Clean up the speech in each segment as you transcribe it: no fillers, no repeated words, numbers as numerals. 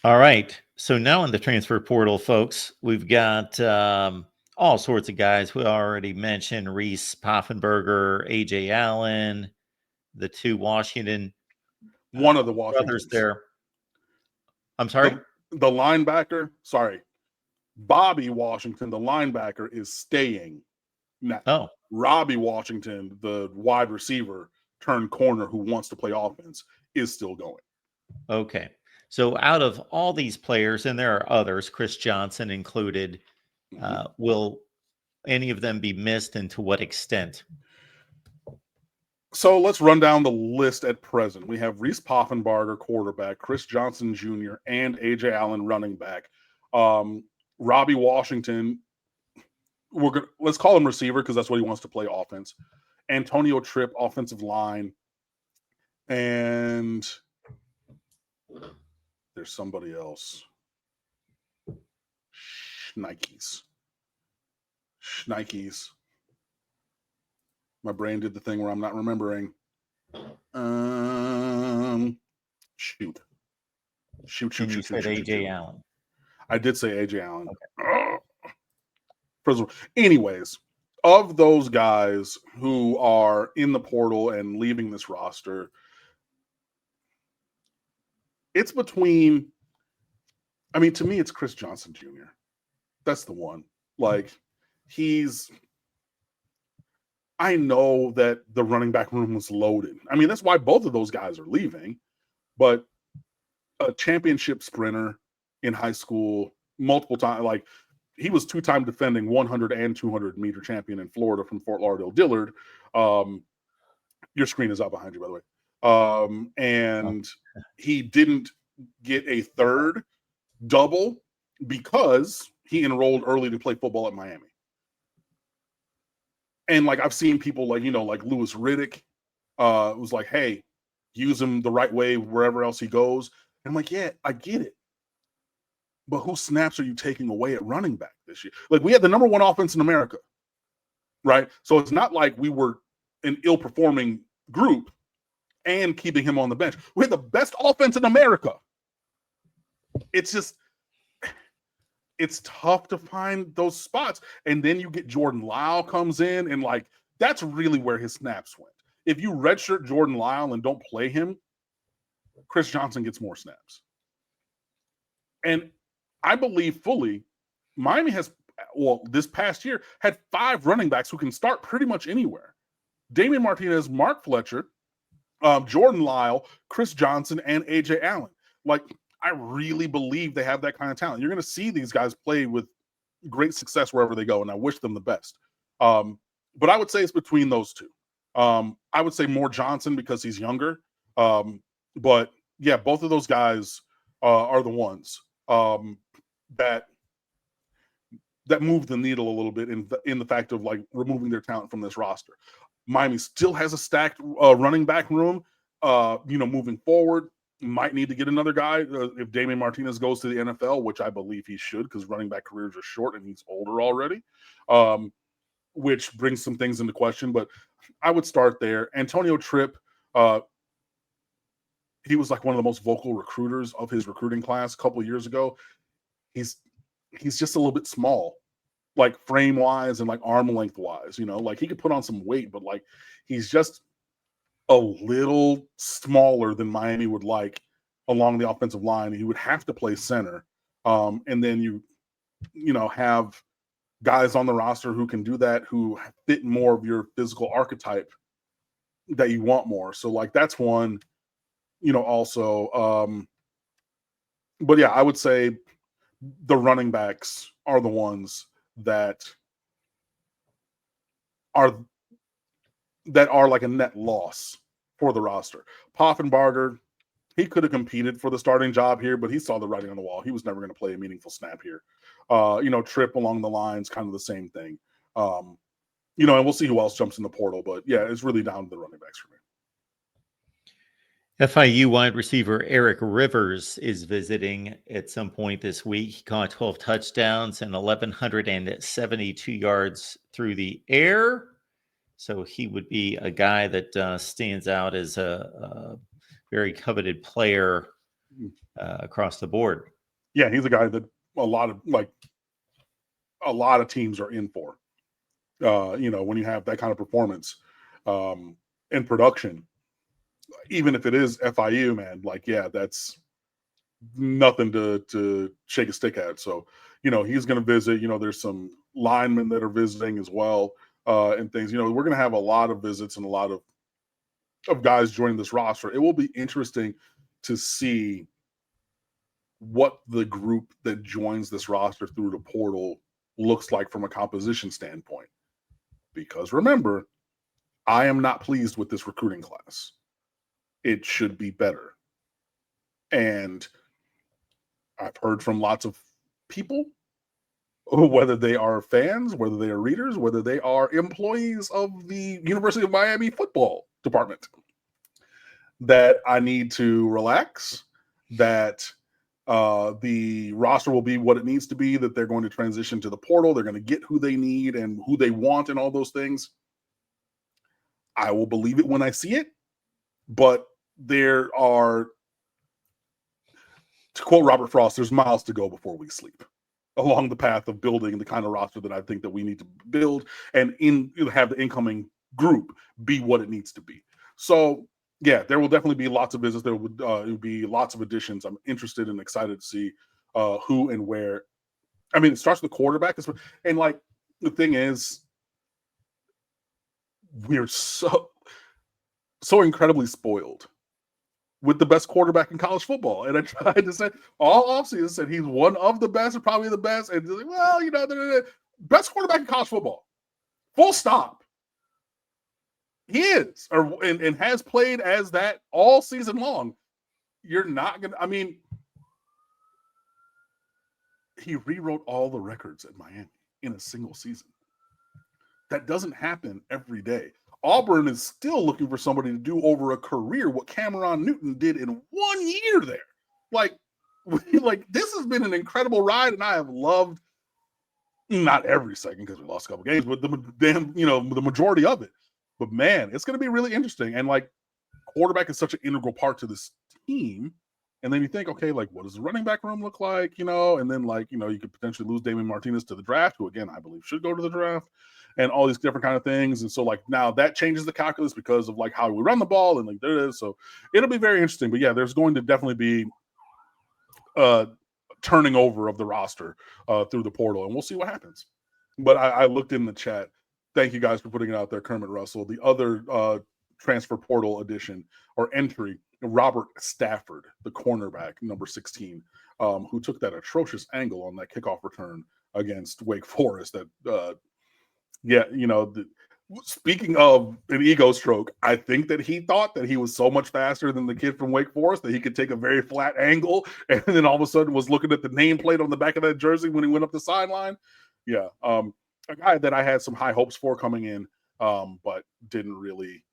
All right. So now in the transfer portal, folks, we've got all sorts of guys. We already mentioned Reese Poffenberger, AJ Allen, the two Washington One of the brothers Washingtons. there. I'm sorry? The linebacker, sorry, Bobby Washington, the linebacker, is staying. Now, Oh, Robbie Washington, the wide receiver turned corner who wants to play offense, is still going. okay. So out of all these players, and there are others, Chris Johnson included, will any of them be missed, and to what extent? So let's run down the list at present. We have Reese Poffenbarger, quarterback, Chris Johnson Jr., and AJ Allen, running back. Robbie Washington, let's call him receiver because that's what he wants to play offense. Antonio Tripp, offensive line, and there's somebody else. Schnikes. My brain did the thing where I'm not remembering. Shoot. And you said AJ Allen. I did say AJ Allen. Okay. Anyways, of those guys who are in the portal and leaving this roster, it's between, I mean, to me, it's Chris Johnson Jr. That's the one. Like, I know that the running back room was loaded. I mean, that's why both of those guys are leaving. But a championship sprinter in high school, multiple times, like he was two-time defending 100 and 200 meter champion in Florida from Fort Lauderdale Dillard. Your screen is out behind you, by the way. And he didn't get a third double because he enrolled early to play football at Miami. And like I've seen people like, like Louis Riddick was like, hey, use him the right way wherever else he goes. And I'm like, yeah, I get it. But whose snaps are you taking away at running back this year? Like, we had the number one offense in America, right? So it's not like we were an ill-performing group and keeping him on the bench. We had the best offense in America. It's just, it's tough to find those spots. And then you get Jordan Lyle comes in, and like, that's really where his snaps went. If you redshirt Jordan Lyle and don't play him, Chris Johnson gets more snaps. And I believe fully Miami has, this past year, had 5 running backs who can start pretty much anywhere. Damian Martinez, Mark Fletcher, Jordan Lyle, Chris Johnson, and AJ Allen. Like, I really believe they have that kind of talent. You're going to see these guys play with great success wherever they go, and I wish them the best. But I would say it's between those two. I would say more Johnson because he's younger. But yeah, both of those guys are the ones that move the needle a little bit in the fact of like removing their talent from this roster. Miami still has a stacked running back room. Moving forward, might need to get another guy if Damian Martinez goes to the NFL, which I believe he should because running back careers are short and he's older already, which brings some things into question. But I would start there. Antonio Tripp, he was like one of the most vocal recruiters of his recruiting class a couple of years ago. He's just a little bit small, like frame wise and like arm length wise, like he could put on some weight, but like he's just a little smaller than Miami would like along the offensive line. He would have to play center. And then you have guys on the roster who can do that, who fit more of your physical archetype that you want more. So like that's one, also. But yeah, I would say the running backs are the ones that are like a net loss for the roster. Poffenbarger, he could have competed for the starting job here, but he saw the writing on the wall. He was never going to play a meaningful snap here. Tripp along the lines, kind of the same thing. And we'll see who else jumps in the portal. But yeah, it's really down to the running backs for me. FIU wide receiver Eric Rivers is visiting at some point this week. He caught 12 touchdowns and 1,172 yards through the air. So he would be a guy that stands out as a very coveted player across the board. Yeah, he's a guy that a lot of teams are in for. When you have that kind of performance in production, even if it is FIU, man, that's nothing to shake a stick at. So, he's going to visit. There's some linemen that are visiting as well, and things. We're going to have a lot of visits and a lot of guys joining this roster. It will be interesting to see what the group that joins this roster through the portal looks like from a composition standpoint. Because remember, I am not pleased with this recruiting class. It should be better. And I've heard from lots of people, whether they are fans, whether they are readers, whether they are employees of the University of Miami football department, that I need to relax, that the roster will be what it needs to be, that they're going to transition to the portal, they're going to get who they need and who they want and all those things. I will believe it when I see it, but there are, to quote Robert Frost, there's miles to go before we sleep along the path of building the kind of roster that I think that we need to build and have the incoming group be what it needs to be. So yeah, there will definitely be lots of visits. There would be lots of additions. I'm interested and excited to see who and where. I mean, it starts with the quarterback. And the thing is, we're so incredibly spoiled with the best quarterback in college football. And I tried to say all offseason, said he's one of the best and probably the best. And like, well, best quarterback in college football. Full stop. He is, and has played as that all season long. You're not going to, I mean, he rewrote all the records at Miami in a single season. That doesn't happen every day. Auburn is still looking for somebody to do over a career what Cameron Newton did in 1 year there. Like this has been an incredible ride, and I have loved not every second because we lost a couple games, but the majority of it. But man, it's going to be really interesting. And quarterback is such an integral part to this team. And then you think, okay, what does the running back room look like? And then you could potentially lose Damon Martinez to the draft, who again I believe should go to the draft, and all these different kind of things. And so now that changes the calculus because of how we run the ball and there it is. So it'll be very interesting. But yeah, there's going to definitely be turning over of the roster through the portal, and we'll see what happens. But I looked in the chat. Thank you guys for putting it out there, Kermit Russell. The other transfer portal addition or entry, Robert Stafford, the cornerback, number 16, who took that atrocious angle on that kickoff return against Wake Forest. Speaking of an ego stroke, I think that he thought that he was so much faster than the kid from Wake Forest that he could take a very flat angle, and then all of a sudden was looking at the nameplate on the back of that jersey when he went up the sideline. Yeah, a guy that I had some high hopes for coming in, but didn't really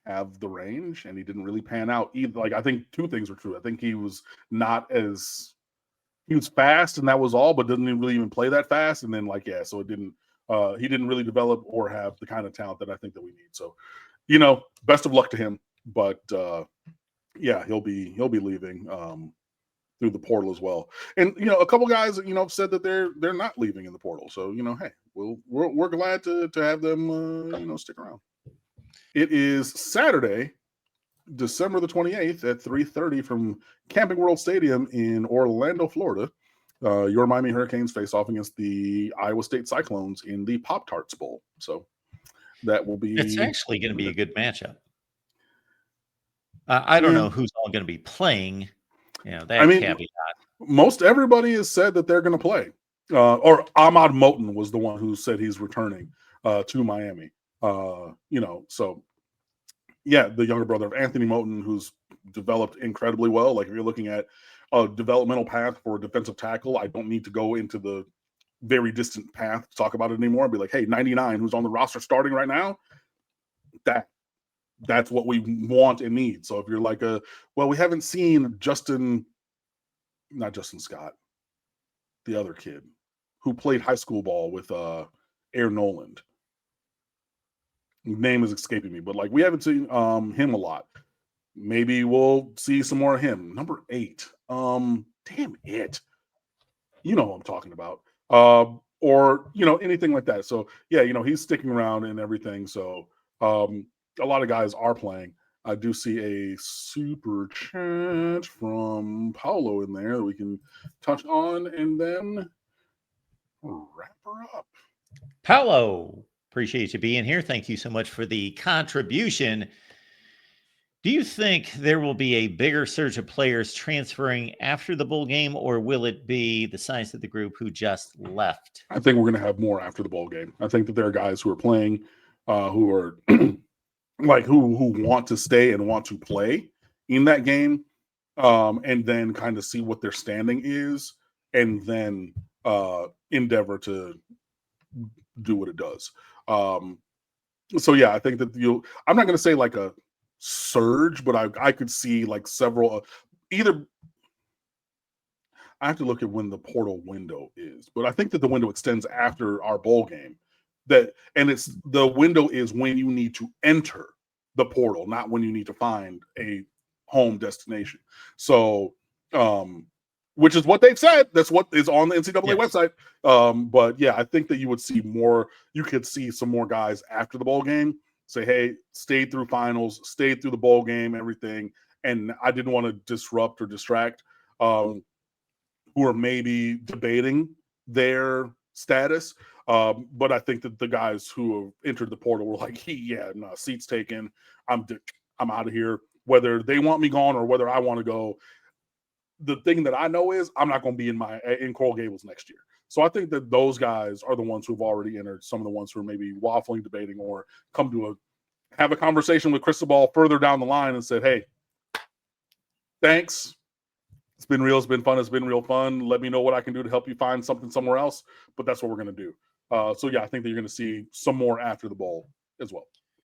have the range, and he didn't really pan out either. I think two things were true. I think he was fast, and that was all, but didn't really even play that fast. And then so it didn't. He didn't really develop or have the kind of talent that I think that we need. So, best of luck to him. But yeah, he'll be leaving through the portal as well. And a couple guys said that they're not leaving in the portal. So hey, we're glad to have them stick around. It is Saturday, December the 28th at 3:30 from Camping World Stadium in Orlando, Florida. Your Miami Hurricanes face off against the Iowa State Cyclones in the Pop-Tarts Bowl. So that will be... It's actually going to be a good matchup. I don't know who's all going to be playing. Caveat. Most everybody has said that they're going to play. Or Ahmad Moten was the one who said he's returning to Miami. So yeah, the younger brother of Anthony Moten, who's developed incredibly well. If you're looking at a developmental path for a defensive tackle, I don't need to go into the very distant path to talk about it anymore. I'd be like, hey, 99, who's on the roster starting right now, that's what we want and need. So if you're we haven't seen not Justin Scott, the other kid who played high school ball with Air Noland. Name is escaping me, but we haven't seen him a lot. maybe we'll see some more of him. Number 8. Damn it. You know what I'm talking about. Or, anything like that. So, yeah, he's sticking around and everything. So, a lot of guys are playing. I do see a super chat from Paulo in there that we can touch on and then wrap her up. Paolo, appreciate you being here. Thank you so much for the contribution. Do you think there will be a bigger surge of players transferring after the bowl game, or will it be the size of the group who just left? I think we're going to have more after the bowl game. I think that there are guys who are playing, who are like who want to stay and want to play in that game, and then kind of see what their standing is, and then endeavor to do what it does. So yeah, I think that I'm not going to say like a surge, but I could see like several. Either I have to look at when the portal window is, but I think that the window extends after our bowl game. It's the window is when you need to enter the portal, not when you need to find a home destination. So, which is what they've said. That's what is on the NCAA website. But yeah, I think that you would see more. You could see some more guys after the bowl game say, "Hey, stayed through finals, stayed through the bowl game, everything," and I didn't want to disrupt or distract. Who are maybe debating their status. But I think that the guys who have entered the portal were like, yeah, no, seats taken. I'm out of here. Whether they want me gone or whether I want to go, the thing that I know is I'm not going to be in Coral Gables next year. So I think that those guys are the ones who've already entered. Some of the ones who are maybe waffling, debating, or have a conversation with Cristobal further down the line and said, hey, thanks. It's been real. It's been fun. It's been real fun. Let me know what I can do to help you find something somewhere else. But that's what we're going to do. So, yeah, I think that you're going to see some more after the bowl as well.